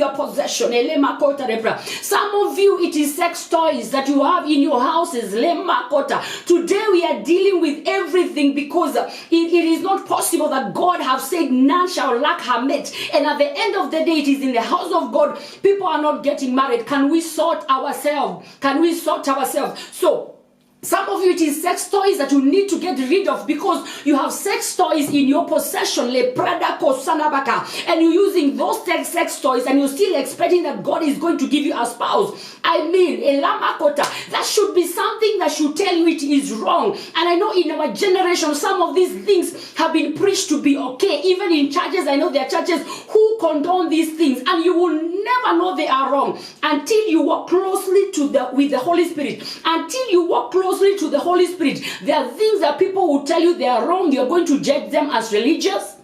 your possession. Some of you, it is sex toys that you have in your houses. Today we are dealing with everything because it is not possible that God have said none shall lack her mate. And at the end of the day, it is in the house of God. People are not getting married. Can we sort ourselves? So some of you, it is sex toys that you need to get rid of because you have sex toys in your possession, and you're using those sex toys and you're still expecting that God is going to give you a spouse. I mean, that should be something that should tell you it is wrong. And I know in our generation, some of these things have been preached to be okay. Even in churches, I know there are churches who condone these things, and you will never know they are wrong until you walk closely with the Holy Spirit. Until you walk closely to the Holy Spirit, there are things that people will tell you they are wrong. You're going to judge them as religious.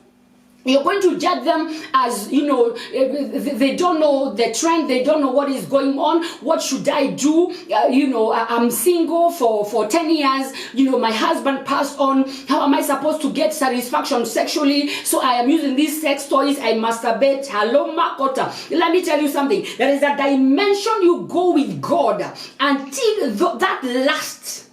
You're going to judge them as, they don't know the trend. They don't know what is going on. What should I do? I'm single for 10 years. My husband passed on. How am I supposed to get satisfaction sexually? So I am using these sex toys. I masturbate. Hello, Makota. Let me tell you something. There is a dimension you go with God until that lasts.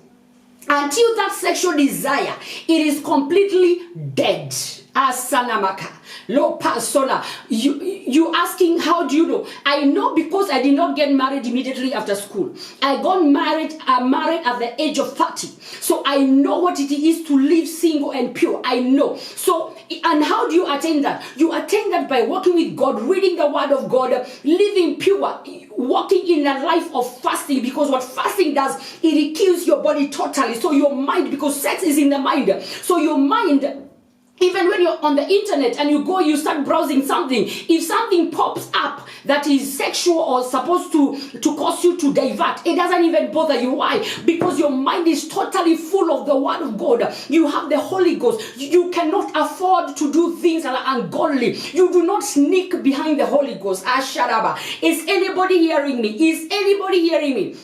Until that sexual desire, it is completely dead. Asanamaka. Lo pasola. You asking, how do you know? I know because I did not get married immediately after school. I got married at the age of 30. So I know what it is to live single and pure. I know. So, and how do you attain that? You attain that by walking with God, reading the word of God, living pure, walking in a life of fasting, because what fasting does, it kills your body totally. So your mind, because sex is in the mind. So your mind, even when you're on the internet and you start browsing something, if something pops up that is sexual or supposed to cause you to divert, it doesn't even bother you. Why? Because your mind is totally full of the word of God. You have the Holy Ghost. You cannot afford to do things that are ungodly. You do not sneak behind the Holy Ghost. Asharaba. Is anybody hearing me? Is anybody hearing me?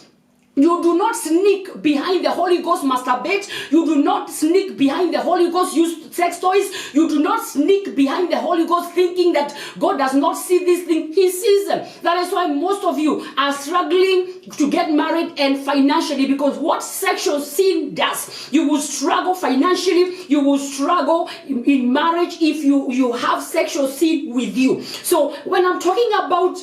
You do not sneak behind the Holy Ghost masturbate. You do not sneak behind the Holy Ghost use sex toys. You do not sneak behind the Holy Ghost thinking that God does not see this thing. He sees them. That is why most of you are struggling to get married and financially, because what sexual sin does, you will struggle financially. You will struggle in marriage if you have sexual sin with you. So when I'm talking about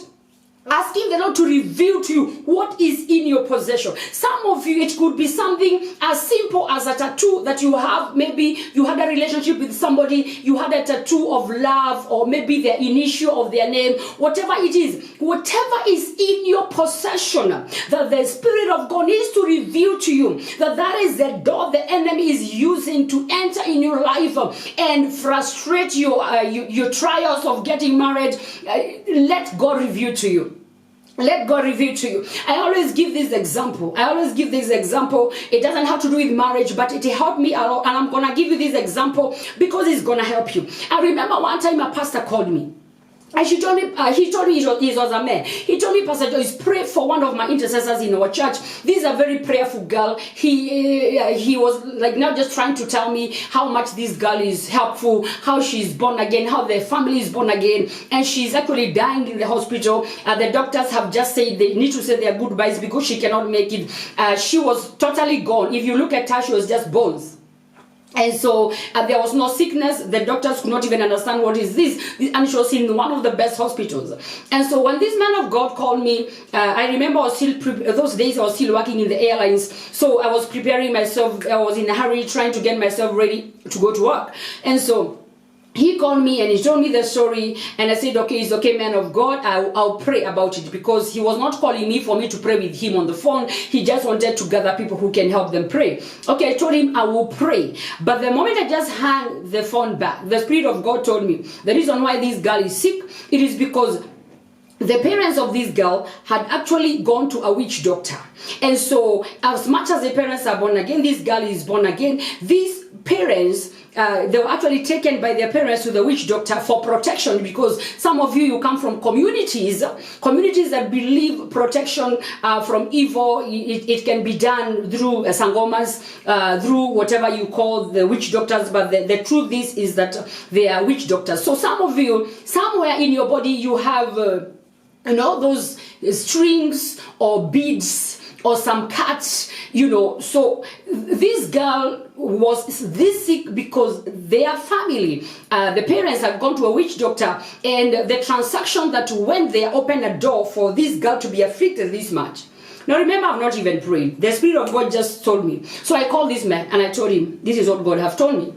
asking the Lord to reveal to you what is in your possession. Some of you, it could be something as simple as a tattoo that you have. Maybe you had a relationship with somebody, you had a tattoo of love, or maybe the initial of their name. Whatever it is in your possession, that the Spirit of God needs to reveal to you, that is the door the enemy is using to enter in your life and frustrate your trials of getting married. Let God reveal to you. Let God reveal to you. I always give this example. It doesn't have to do with marriage, but it helped me a lot. And I'm going to give you this example because it's going to help you. I remember one time a pastor called me. And he told me he was a man. He told me, Pastor Joyce, pray for one of my intercessors in our church. This is a very prayerful girl. He was like not just trying to tell me how much this girl is helpful, how she's born again, how the family is born again, and she's actually dying in the hospital. The doctors have just said they need to say their goodbyes because she cannot make it. She was totally gone. If you look at her, she was just bones. And so there was no sickness. The doctors could not even understand what is this. And she was in one of the best hospitals. And so when this man of God called me, I remember I was still those days I was still working in the airlines. So I was preparing myself. I was in a hurry trying to get myself ready to go to work. And so he called me and he told me the story, and I said, okay, it's okay, man of God, I'll pray about it, because he was not calling me for me to pray with him on the phone. He just wanted to gather people who can help them pray. Okay, I told him I will pray. But the moment I just hung the phone back, the Spirit of God told me the reason why this girl is sick, it is because the parents of this girl had actually gone to a witch doctor. And so as much as the parents are born again, this girl is born again. These parents, they were actually taken by their parents to the witch doctor for protection, because some of you come from communities that believe protection from evil. It can be done through sangomas, through whatever you call the witch doctors, but the truth is that they are witch doctors. So some of you, somewhere in your body, you have you know, those strings or beads or some cuts, you know. So this girl was this sick because their family, the parents had gone to a witch doctor, and the transaction that went there opened a door for this girl to be afflicted this much. Now remember, I've not even prayed. The Spirit of God just told me. So I called this man and I told him, this is what God have told me.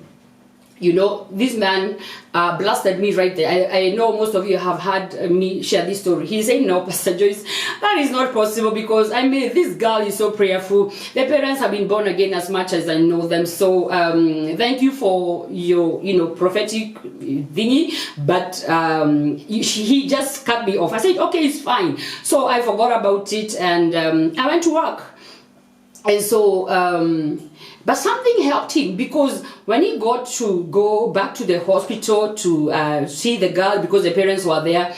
You know, this man blasted me right there. I know most of you have heard me share this story. He said, no, Pastor Joyce, that is not possible, because I mean, this girl is so prayerful. The parents have been born again as much as I know them. So thank you for your, you know, prophetic thingy. But he just cut me off. I said, okay, it's fine. So I forgot about it, and I went to work. And so, but something helped him, because when he got to go back to the hospital to see the girl, because the parents were there,